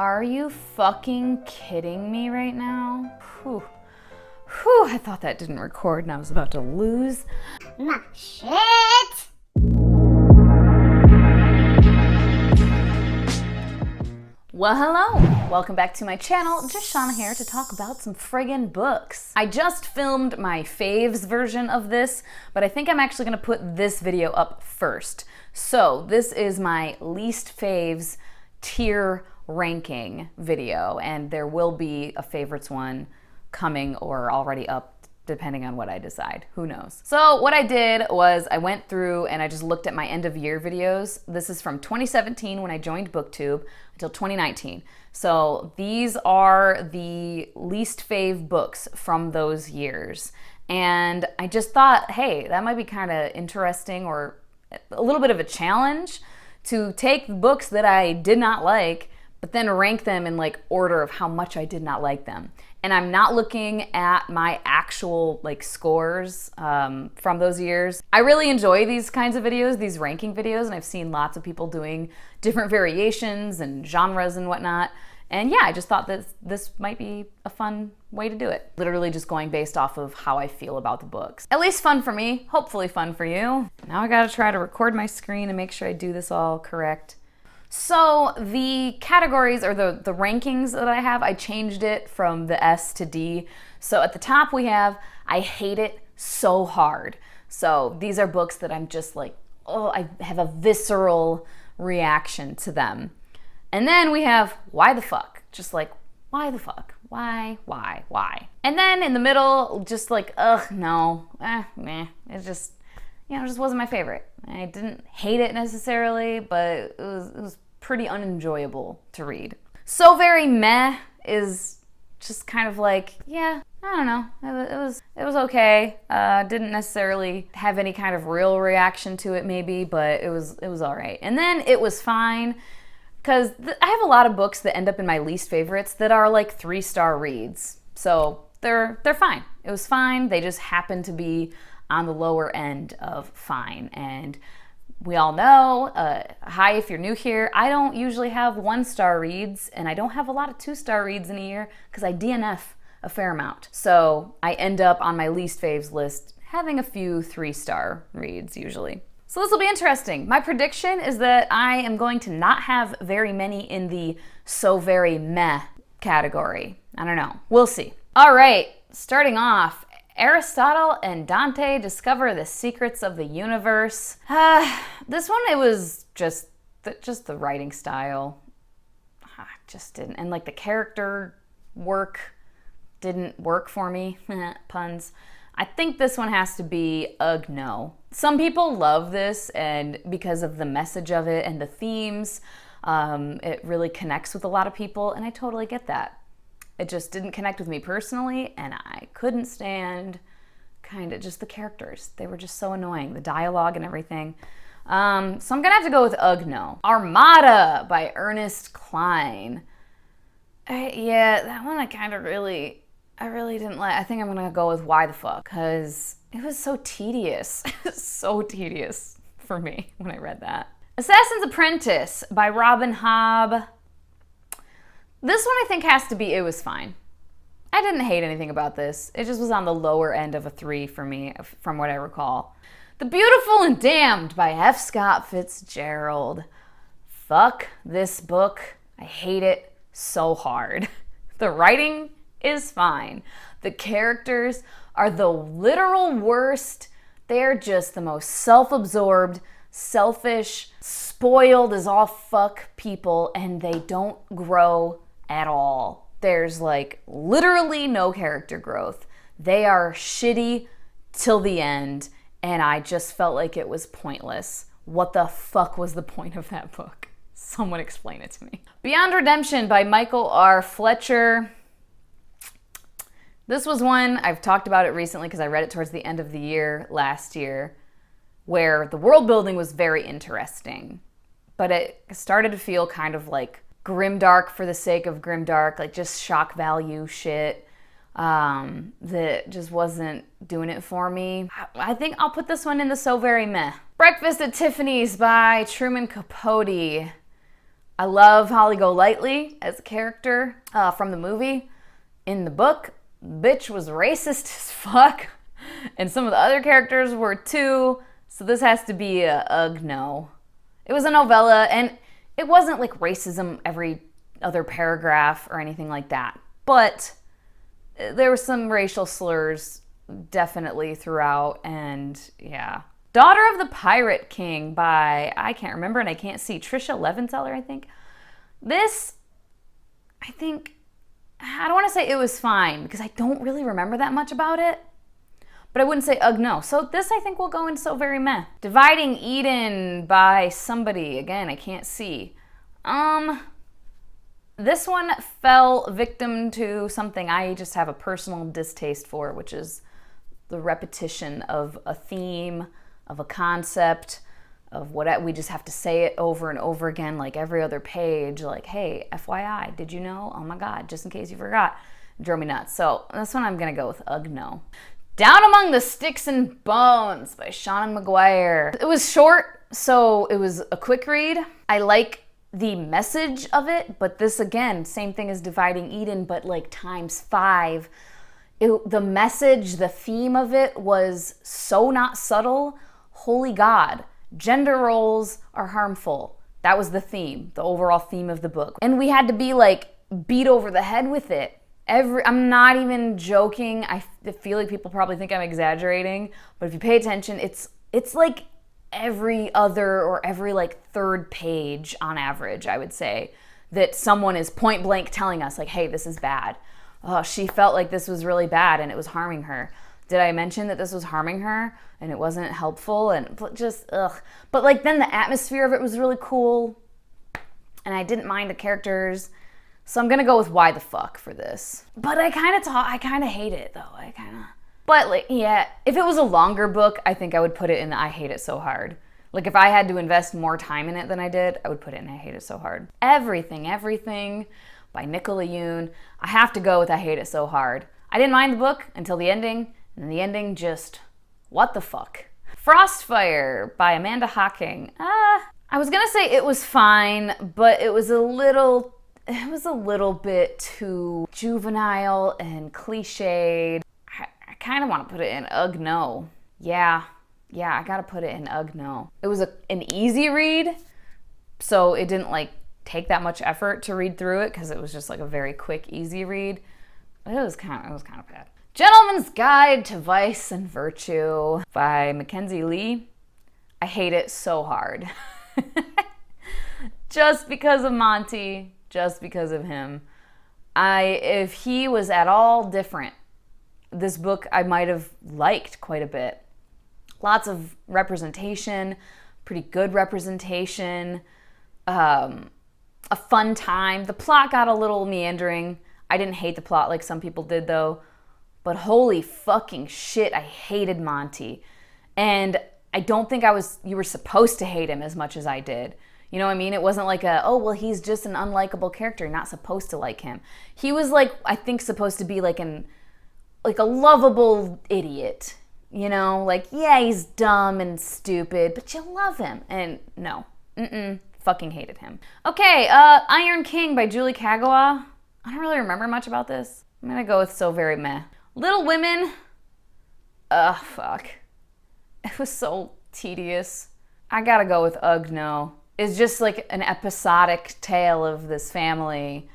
Are you fucking kidding me right now? Whew. Whew, I thought that didn't record and I was about to lose my shit. Well, hello. Welcome back to my channel. Just Shauna here to talk about some friggin' books. I just filmed my faves version of this, but I think I'm actually gonna put this video up first. So this is my least faves tier ranking video, and there will be a favorites one coming or already up depending on what I decide. Who knows? So what I did was I went through and I just looked at my end of year videos. This is from 2017 when I joined BookTube until 2019. So these are the least fave books from those years. And I just thought, hey, that might be kind of interesting or a little bit of a challenge to take books that I did not like, but then rank them in like order of how much I did not like them. And I'm not looking at my actual like scores from those years. I really enjoy these kinds of videos, these ranking videos, and I've seen lots of people doing different variations and genres and whatnot. And yeah, I just thought that this might be a fun way to do it. Literally just going based off of how I feel about the books. At least fun for me, hopefully fun for you. Now I gotta try to record my screen and make sure I do this all correct. So the categories or the rankings that I have, I changed it from the S to D. So at the top we have, I hate it so hard. So these are books that I'm just like, oh, I have a visceral reaction to them. And then we have, why the fuck? Just like, why the fuck? Why? And then in the middle, just like, ugh, no, meh. It just, you know, just wasn't my favorite. I didn't hate it necessarily, but it was pretty unenjoyable to read. So Very Meh is just kind of like, yeah, I don't know. It was okay. Didn't necessarily have any kind of real reaction to it maybe, but it was all right. And then It Was Fine, because I have a lot of books that end up in my least favorites that are like 3-star reads. So they're fine. It was fine. They just happen to be on the lower end of fine. And we all know, hi if you're new here, I don't usually have 1-star reads, and I don't have a lot of 2-star reads in a year because I DNF a fair amount. So I end up on my least faves list having a few 3-star reads usually. So this will be interesting. My prediction is that I am going to not have very many in the so very meh category. I don't know. We'll see. All right, starting off, Aristotle and Dante discover the secrets of the universe. This one, it was just the writing style. Just didn't, and like the character work didn't work for me. Puns. I think this one has to be ugh no. Some people love this, and because of the message of it and the themes, it really connects with a lot of people, and I totally get that. It just didn't connect with me personally, and I couldn't stand kind of just the characters. They were just so annoying, the dialogue and everything. So I'm gonna have to go with ugh no. Armada by Ernest Cline. Yeah, that one I really didn't like. I think I'm gonna go with why the fuck, because it was so tedious. It was so tedious for me when I read that. Assassin's Apprentice by Robin Hobb. This one I think has to be It Was Fine. I didn't hate anything about this. It just was on the lower end of a 3 for me, from what I recall. The Beautiful and Damned by F. Scott Fitzgerald. Fuck this book. I hate it so hard. The writing is fine. The characters are the literal worst. They're just the most self-absorbed, selfish, spoiled as all fuck people, and they don't grow at all. There's like literally no character growth. They are shitty till the end, and I just felt like it was pointless. What the fuck was the point of that book? Someone explain it to me. Beyond Redemption by Michael R. Fletcher. This was one, I've talked about it recently because I read it towards the end of the year last year, where the world building was very interesting, but it started to feel kind of like grimdark for the sake of grimdark, like just shock value shit that just wasn't doing it for me. I think I'll put this one in the so very meh. Breakfast at Tiffany's by Truman Capote. I love Holly Golightly as a character from the movie. In the book, bitch was racist as fuck, and some of the other characters were too, so this has to be a ugh no. It was a novella, and it wasn't like racism every other paragraph or anything like that, but there were some racial slurs definitely throughout, and yeah. Daughter of the Pirate King by, I can't remember and I can't see, Trisha Levenseller, I think. This, I don't want to say it was fine because I don't really remember that much about it, but I wouldn't say ugh no. So this I think will go in so very meh. Dividing Eden by somebody, again, I can't see. This one fell victim to something I just have a personal distaste for, which is the repetition of a theme, of a concept, of what we just have to say it over and over again, like every other page, like, hey, FYI, did you know? Oh my God, just in case you forgot. It drove me nuts. So this one I'm gonna go with ugh no. Down Among the Sticks and Bones by Seanan McGuire. It was short, so it was a quick read. I like the message of it, but this again, same thing as Dividing Eden, but like ×5. The message, the theme of it was so not subtle. Holy God, gender roles are harmful. That was the theme, the overall theme of the book. And we had to be like beat over the head with it. I'm not even joking. I feel like people probably think I'm exaggerating, but if you pay attention, it's like every other or every like third page on average, I would say, that someone is point blank telling us like, hey, this is bad. Oh, she felt like this was really bad and it was harming her. Did I mention that this was harming her and it wasn't helpful and just ugh. But like then the atmosphere of it was really cool and I didn't mind the characters. So I'm gonna go with why the fuck for this. But I kind of hate it though. But like, yeah, if it was a longer book, I think I would put it in the I hate it so hard. Like if I had to invest more time in it than I did, I would put it in I hate it so hard. Everything by Nicola Yoon. I have to go with I hate it so hard. I didn't mind the book until the ending, and the ending just, what the fuck. Frostfire by Amanda Hocking. I was gonna say it was fine, but it was a little bit too juvenile and cliched. I kind of want to put it in ugh no. Yeah, I gotta put it in ugh no. It was an easy read, so it didn't like take that much effort to read through it because it was just like a very quick, easy read. It was kind of bad. Gentleman's Guide to Vice and Virtue by Mackenzie Lee. I hate it so hard. Just because of Monty, just because of him. If he was at all different, this book I might have liked quite a bit. Lots of representation, pretty good representation, a fun time. The plot got a little meandering. I didn't hate the plot like some people did though, but holy fucking shit, I hated Monty. And I don't think you were supposed to hate him as much as I did. You know what I mean? It wasn't like oh, well, he's just an unlikable character. You're not supposed to like him. He was like, I think supposed to be like a lovable idiot. You know, like, yeah, he's dumb and stupid, but you love him. And no, fucking hated him. Okay, Iron King by Julie Kagawa. I don't really remember much about this. I'm gonna go with so very meh. Little Women. Fuck. It was so tedious. I gotta go with ugh no. It's just like an episodic tale of this family.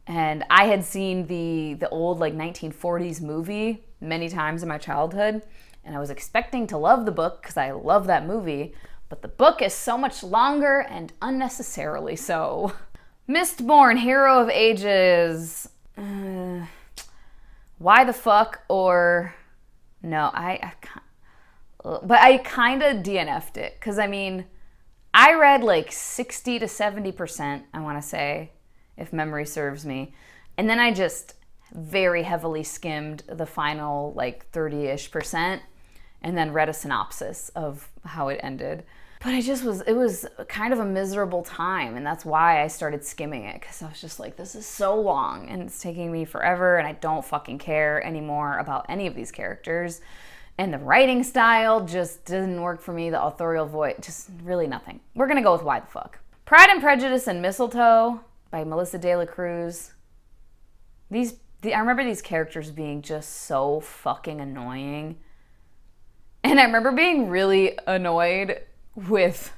And I had seen the old like 1940s movie many times in my childhood. And I was expecting to love the book because I love that movie. But the book is so much longer and unnecessarily so. Mistborn, Hero of Ages. Why the fuck or no, but I kind of DNF'd it because I mean, I read like 60 to 70%, I want to say, if memory serves me. And then I just very heavily skimmed the final like 30-ish% and then read a synopsis of how it ended. But it was kind of a miserable time, and that's why I started skimming it, because I was just like, this is so long, and it's taking me forever, and I don't fucking care anymore about any of these characters. And the writing style just didn't work for me, the authorial voice, just really nothing. We're gonna go with why the fuck. Pride and Prejudice and Mistletoe by Melissa De La Cruz. I remember these characters being just so fucking annoying. And I remember being really annoyed with...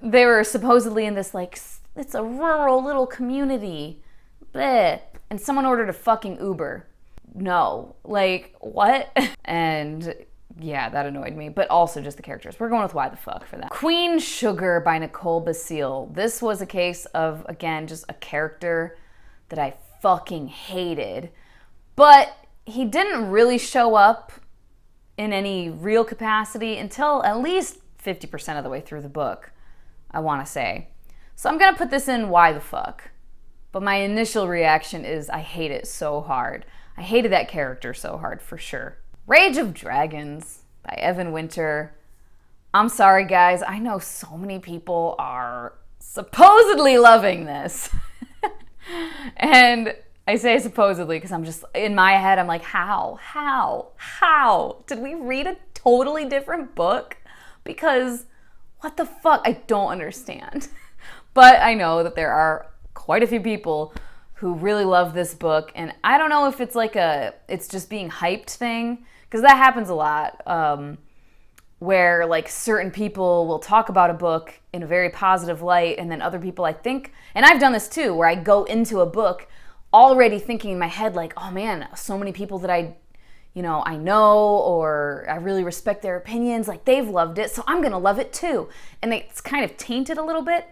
They were supposedly in this, like, it's a rural little community. Bleh. And someone ordered a fucking Uber. No. Like, what? And yeah, that annoyed me. But also just the characters. We're going with why the fuck for that. Queen Sugar by Nicole Basile. This was a case of, again, just a character that I fucking hated. But he didn't really show up in any real capacity until at least 50% of the way through the book, I want to say. So I'm going to put this in why the fuck. But my initial reaction is I hate it so hard. I hated that character so hard, for sure. Rage of Dragons by Evan Winter. I'm sorry, guys. I know so many people are supposedly loving this. And I say supposedly because I'm just, in my head, I'm like, how? Did we read a totally different book? Because what the fuck? I don't understand. But I know that there are quite a few people who really love this book. And I don't know if it's like it's just being hyped thing, because that happens a lot, where like certain people will talk about a book in a very positive light, and then other people, I think, and I've done this too, where I go into a book already thinking in my head like, oh man, so many people that I know, or I really respect their opinions, like they've loved it, so I'm gonna love it too. And it's kind of tainted a little bit,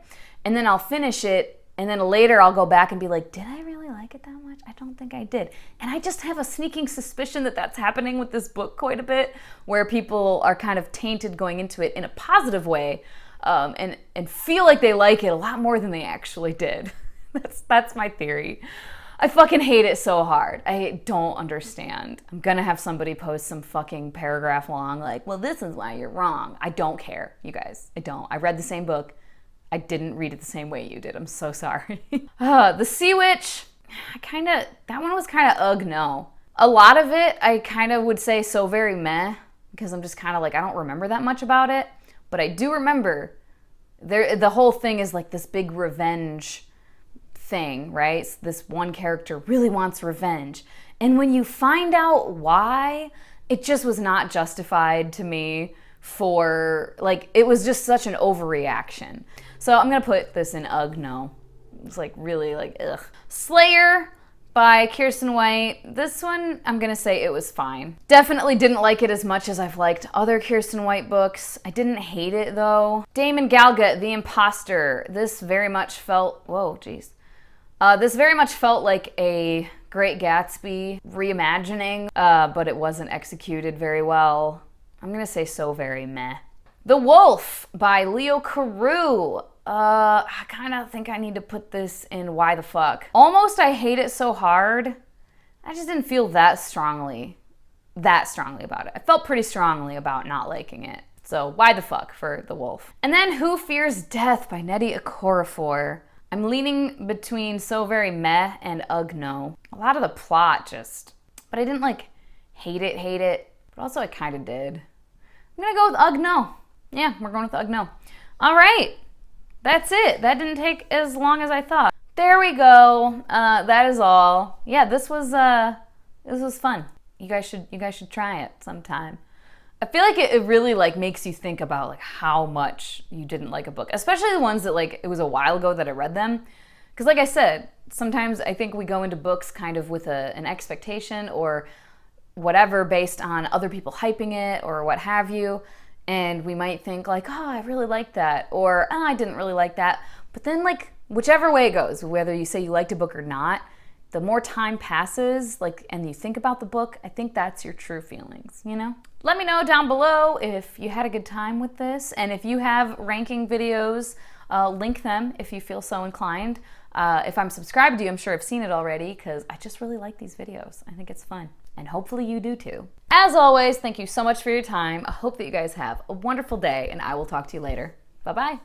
and then I'll finish it, and then later I'll go back and be like, did I really like it that much? I don't think I did. And I just have a sneaking suspicion that that's happening with this book quite a bit, where people are kind of tainted going into it in a positive way, and feel like they like it a lot more than they actually did. That's my theory. I fucking hate it so hard. I don't understand. I'm gonna have somebody post some fucking paragraph long like, well, this is why you're wrong. I don't care, you guys. I don't. I read the same book. I didn't read it the same way you did. I'm so sorry. The Sea Witch, that one was kind of ugh no. A lot of it, I kind of would say so very meh, because I'm just kind of like, I don't remember that much about it. But I do remember the whole thing is like this big revenge thing, right? So this one character really wants revenge. And when you find out why, it just was not justified to me for, like, it was just such an overreaction. So I'm gonna put this in ugh no. It's like really like ugh. Slayer by Kiersten White. This one, I'm gonna say it was fine. Definitely didn't like it as much as I've liked other Kiersten White books. I didn't hate it though. Damon Galgut, The Imposter. This very much felt, whoa, geez. This very much felt like a Great Gatsby reimagining, but it wasn't executed very well. I'm gonna say so very meh. The Wolf by Leo Carew. I kind of think I need to put this in why the fuck. Almost I hate it so hard. I just didn't feel that strongly about it. I felt pretty strongly about not liking it. So why the fuck for The Wolf. And then Who Fears Death by Nnedi Okorafor. I'm leaning between so very meh and ugh no. A lot of the plot but I didn't like hate it, but also I kind of did. I'm gonna go with ugh no. Yeah, we're going with ugh no. All right, that's it. That didn't take as long as I thought. There we go. That is all. Yeah, this was fun. You guys should try it sometime. I feel like it really like makes you think about like how much you didn't like a book, especially the ones that like it was a while ago that I read them. Because like I said, sometimes I think we go into books kind of with an expectation or whatever based on other people hyping it or what have you. And we might think like, oh, I really liked that, or oh, I didn't really like that. But then like whichever way it goes, whether you say you liked a book or not, the more time passes, like, and you think about the book, I think that's your true feelings, you know? Let me know down below if you had a good time with this, and if you have ranking videos, link them if you feel so inclined. If I'm subscribed to you, I'm sure I've seen it already, because I just really like these videos. I think it's fun, and hopefully you do too. As always, thank you so much for your time. I hope that you guys have a wonderful day, and I will talk to you later. Bye-bye.